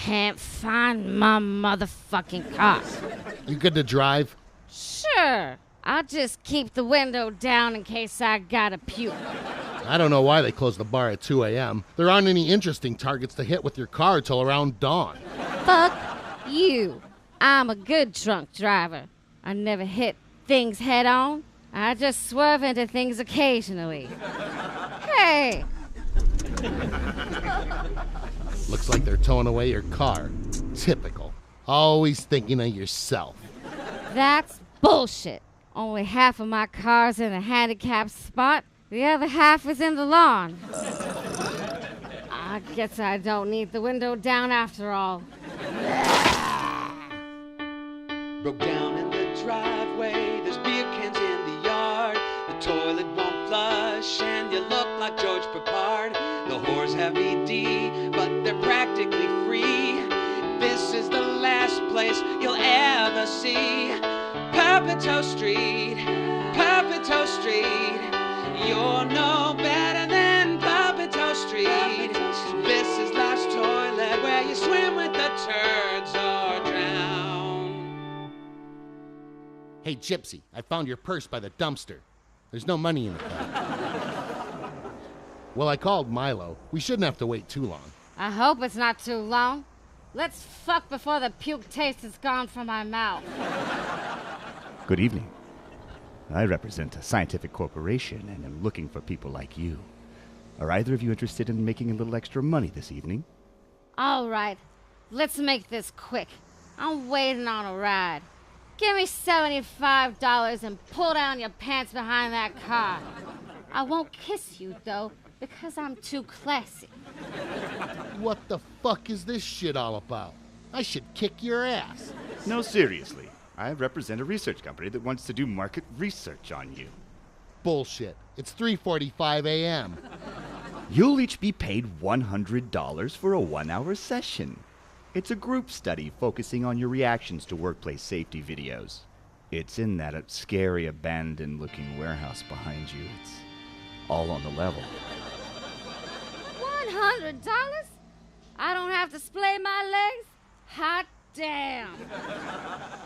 can't find my motherfucking car. You good to drive? Sure. I'll just keep the window down in case I gotta puke. I don't know why they close the bar at 2 a.m. There aren't any interesting targets to hit with your car till around dawn. Fuck you. I'm a good drunk driver. I never hit things head on. I just swerve into things occasionally. Hey! Looks like they're towing away your car. Typical. Always thinking of yourself. That's bullshit. Only half of my car's in a handicapped spot. The other half is in the lawn. I guess I don't need the window down after all. Broke down in the driveway, there's beer cans in the yard. The toilet won't flush and you look like George Peppard. The whores have ED, but they're practically free. This is the last place you'll ever see. PuppeTose Street, PuppeTose Street. You're no better than PuppeTose Street. This is life's toilet where you swim with the turds or drown. Hey, Gypsy, I found your purse by the dumpster. There's no money in it, though. Well, I called Milo. We shouldn't have to wait too long. I hope it's not too long. Let's fuck before the puke taste is gone from my mouth. Good evening. I represent a scientific corporation and am looking for people like you. Are either of you interested in making a little extra money this evening? All right, let's make this quick. I'm waiting on a ride. Give me $75 and pull down your pants behind that car. I won't kiss you, though, because I'm too classy. What the fuck is this shit all about? I should kick your ass. No, seriously. I represent a research company that wants to do market research on you. Bullshit. It's 3:45 a.m. You'll each be paid $100 for a 1-hour session. It's a group study focusing on your reactions to workplace safety videos. It's in that scary, abandoned-looking warehouse behind you. It's all on the level. $100? I don't have to splay my legs? Hot damn.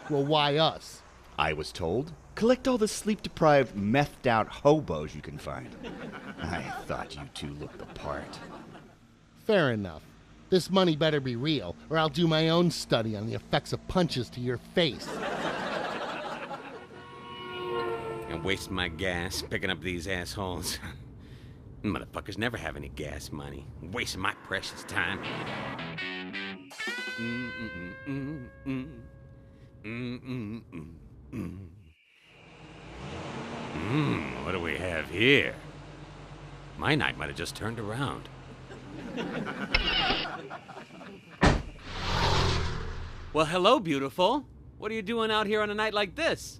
Well, why us? I was told, collect all the sleep-deprived, methed-out hobos you can find. I thought you two looked the part. Fair enough. This money better be real, or I'll do my own study on the effects of punches to your face. And waste my gas picking up these assholes. Motherfuckers never have any gas money. Wasting my precious time. What do we have here? My night might have just turned around. Well, hello, beautiful. What are you doing out here on a night like this?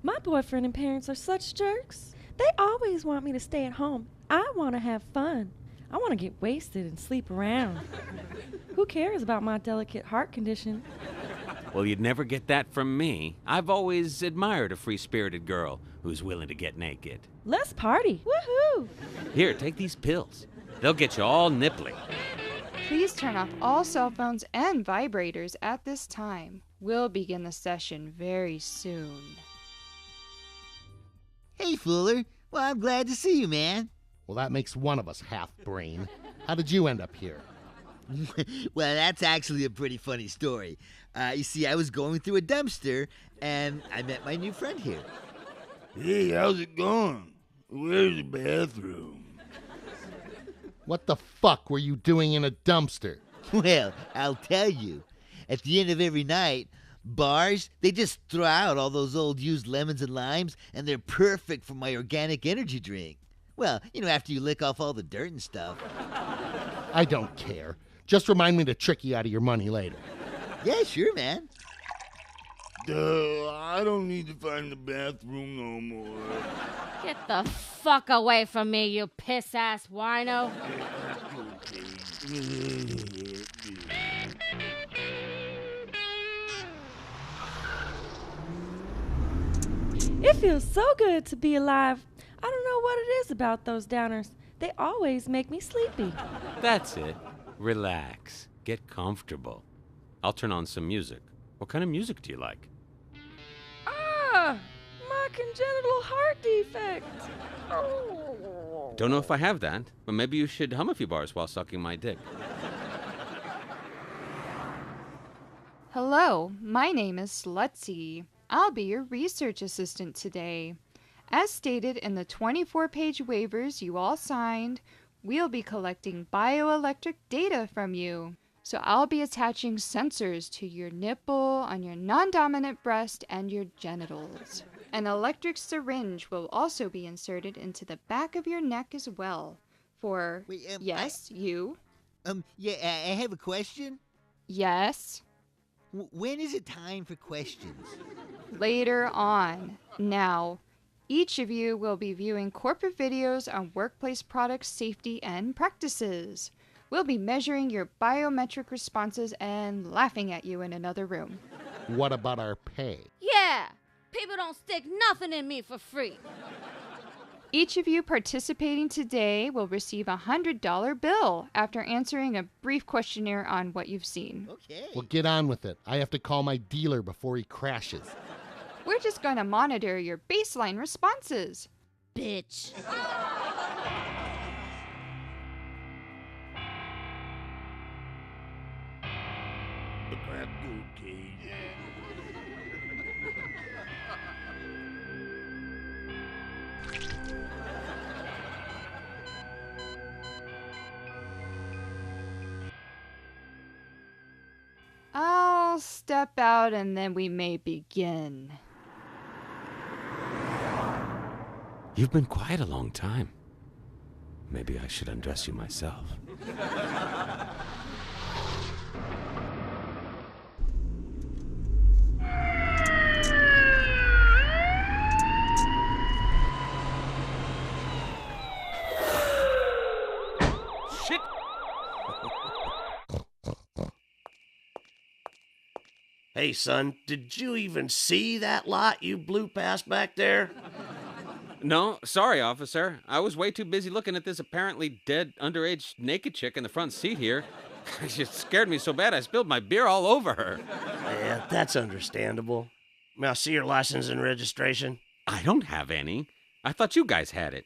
My boyfriend and parents are such jerks. They always want me to stay at home. I want to have fun. I want to get wasted and sleep around. Who cares about my delicate heart condition? Well, you'd never get that from me. I've always admired a free-spirited girl who's willing to get naked. Let's party. Woohoo! Here, take these pills. They'll get you all nipply. Please turn off all cell phones and vibrators at this time. We'll begin the session very soon. Hey, Fuller. Well, I'm glad to see you, man. Well, that makes one of us half-brain. How did you end up here? Well, that's actually a pretty funny story. You see, I was going through a dumpster, and I met my new friend here. Hey, how's it going? Where's the bathroom? What the fuck were you doing in a dumpster? Well, I'll tell you. At the end of every night, bars, they just throw out all those old used lemons and limes, and they're perfect for my organic energy drink. Well, after you lick off all the dirt and stuff. I don't care. Just remind me to trick you out of your money later. Yeah, sure, man. I don't need to find the bathroom no more. Get the fuck away from me, you piss-ass wino. It feels so good to be alive. I don't know what it is about those downers. They always make me sleepy. That's it. Relax. Get comfortable. I'll turn on some music. What kind of music do you like? Ah, my congenital heart defect. Oh. Don't know if I have that, but maybe you should hum a few bars while sucking my dick. Hello, my name is Slutsy. I'll be your research assistant today. As stated in the 24-page waivers you all signed, we'll be collecting bioelectric data from you. So I'll be attaching sensors to your nipple, on your non-dominant breast, and your genitals. An electric syringe will also be inserted into the back of your neck as well. For, yes, you? Yeah, I have a question. Yes? When is it time for questions? Later on. Now, each of you will be viewing corporate videos on workplace product safety and practices. We'll be measuring your biometric responses and laughing at you in another room. What about our pay? Yeah, people don't stick nothing in me for free. Each of you participating today will receive a $100 bill after answering a brief questionnaire on what you've seen. Okay. Well, get on with it. I have to call my dealer before he crashes. We're just going to monitor your baseline responses. Bitch. The crab goat cage. I'll step out and then we may begin. You've been quiet a long time. Maybe I should undress you myself. Shit! Hey, son, did you even see that lot you blew past back there? No, sorry, officer. I was way too busy looking at this apparently dead, underage, naked chick in the front seat here. She scared me so bad I spilled my beer all over her. Yeah, that's understandable. May I see your license and registration? I don't have any. I thought you guys had it.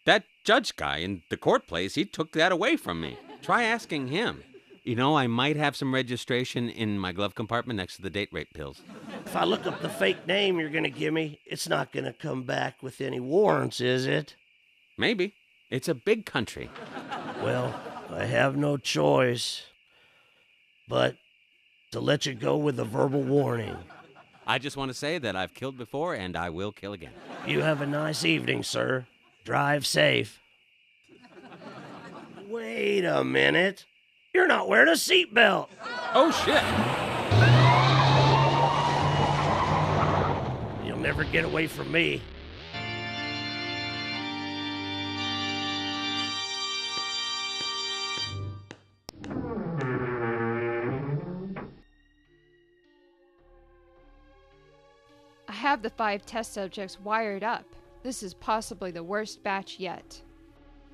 That judge guy in the court place, he took that away from me. Try asking him. You know, I might have some registration in my glove compartment next to the date rape pills. If I look up the fake name you're gonna give me, it's not gonna come back with any warrants, is it? Maybe. It's a big country. Well, I have no choice but to let you go with a verbal warning. I just want to say that I've killed before and I will kill again. You have a nice evening, sir. Drive safe. Wait a minute. You're not wearing a seatbelt. Oh, shit. You'll never get away from me. I have the 5 test subjects wired up. This is possibly the worst batch yet.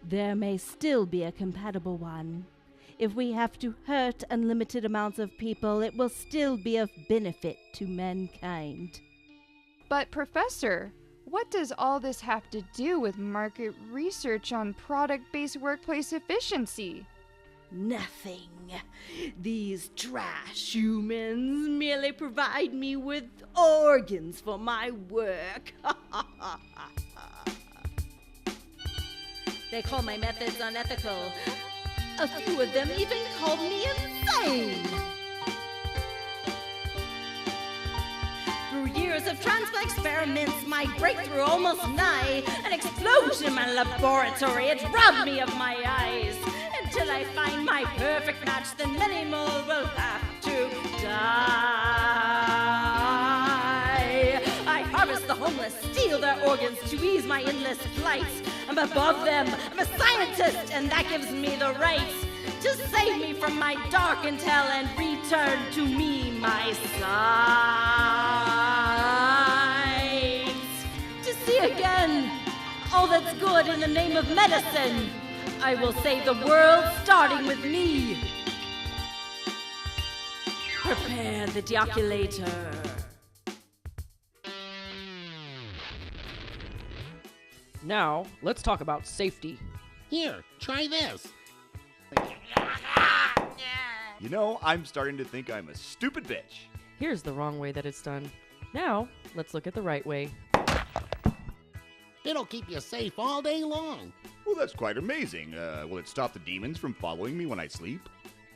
There may still be a compatible one. If we have to hurt unlimited amounts of people, it will still be of benefit to mankind. But Professor, what does all this have to do with market research on product-based workplace efficiency? Nothing. These trash humans merely provide me with organs for my work. They call my methods unethical. A few of them even called me insane. Through years of transplant experiments, my breakthrough almost nigh. An explosion in my laboratory, it robbed me of my eyes. Until I find my perfect match, then many more will have to die. I harvest the homeless, steal their organs to ease my endless flight. I'm above them, I'm a scientist, and that gives me the right to save me from my darkened hell and return to me my sight. To see again all that's good in the name of medicine. I will save the world, starting with me. Prepare the deoculator. Now, let's talk about safety. Here, try this. You know, I'm starting to think I'm a stupid bitch. Here's the wrong way that it's done. Now, let's look at the right way. It'll keep you safe all day long. Well, that's quite amazing. Will it stop the demons from following me when I sleep?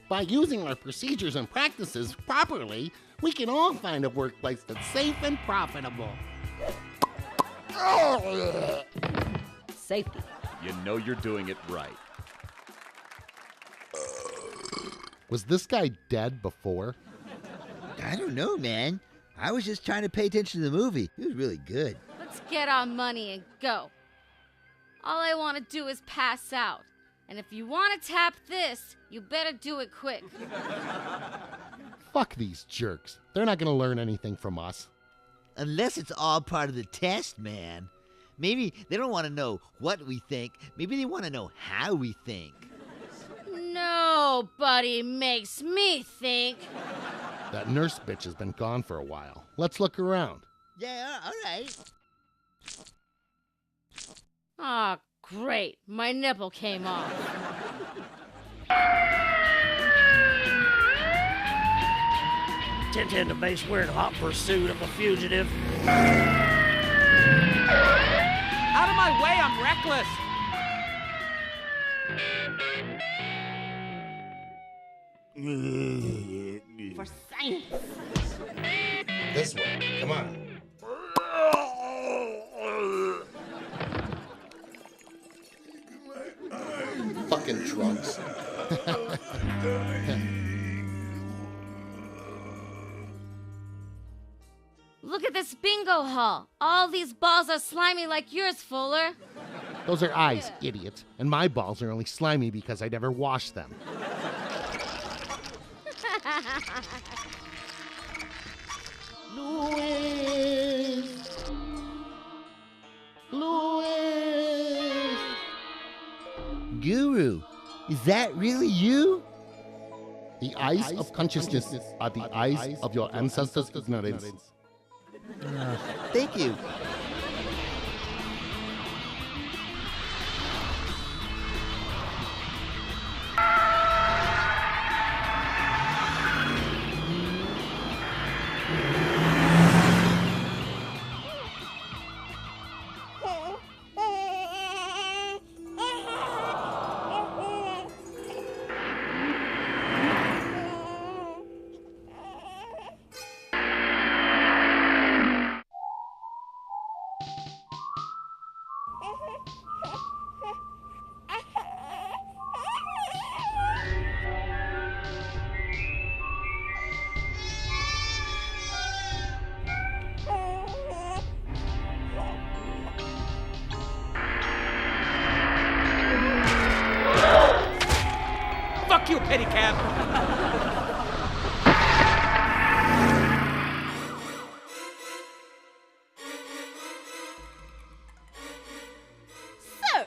By using our procedures and practices properly, we can all find a workplace that's safe and profitable. Safety. You know you're doing it right. Was this guy dead before? I don't know, man. I was just trying to pay attention to the movie. It was really good. Let's get our money and go. All I want to do is pass out. And if you want to tap this, you better do it quick. Fuck these jerks. They're not going to learn anything from us. Unless it's all part of the test, man. Maybe they don't want to know what we think. Maybe they want to know how we think. Nobody makes me think. That nurse bitch has been gone for a while. Let's look around. Yeah, all right. Ah, great. My nipple came off. Tintin to base, we're in hot pursuit of a fugitive. Out of my way, I'm reckless. For science. This way. Come on. Fucking drunks. Look at this bingo hall. All these balls are slimy like yours, Fuller. Those are eyes, idiots. And my balls are only slimy because I never washed them. Louis! Louis! Guru, is that really you? The eyes of consciousness are the eyes of your ancestors' ignorance. Thank you. Fuck you, pedicab. So,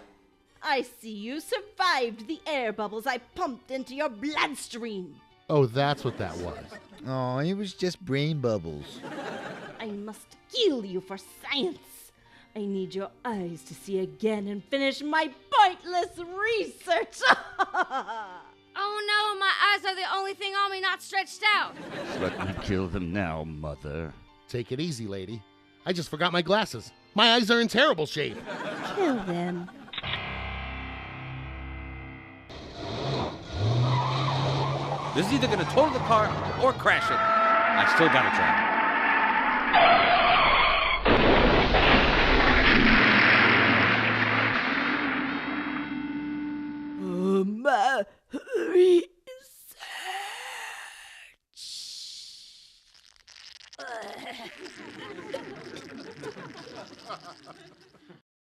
I see you survived the air bubbles I pumped into your bloodstream. Oh, that's what that was. Oh, it was just brain bubbles. I must kill you for science. I need your eyes to see again and finish my pointless research. Oh no, my eyes are the only thing on me not stretched out. Let me kill them now, mother. Take it easy, lady. I just forgot my glasses. My eyes are in terrible shape. Kill them. This is either gonna total the car or crash it. I still gotta try. My research.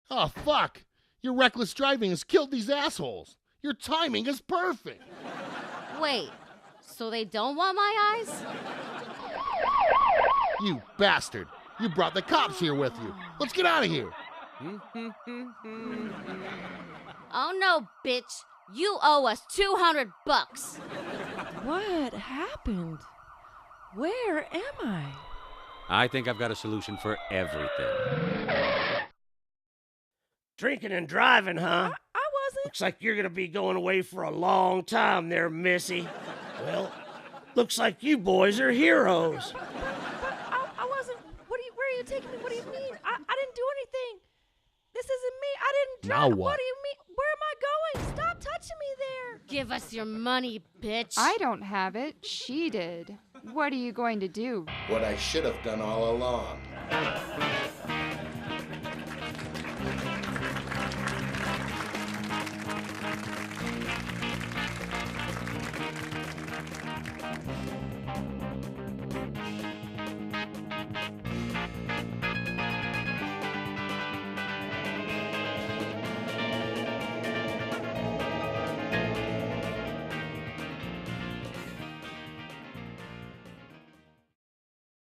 Oh, fuck! Your reckless driving has killed these assholes. Your timing is perfect. Wait, so they don't want my eyes? You bastard! You brought the cops here with you. Let's get out of here. Oh no, bitch. You owe us $200. What happened? Where am I? I think I've got a solution for everything. Drinking and driving, huh? I wasn't. Looks like you're gonna be going away for a long time there, Missy. Well, looks like you boys are heroes. But I wasn't. Where are you taking me? What do you mean? I didn't do anything. This isn't me. I didn't drive. Now what? What do you mean? Where am I going? Stop touching me there. Give us your money, bitch. I don't have it. She did. What are you going to do? What I should have done all along.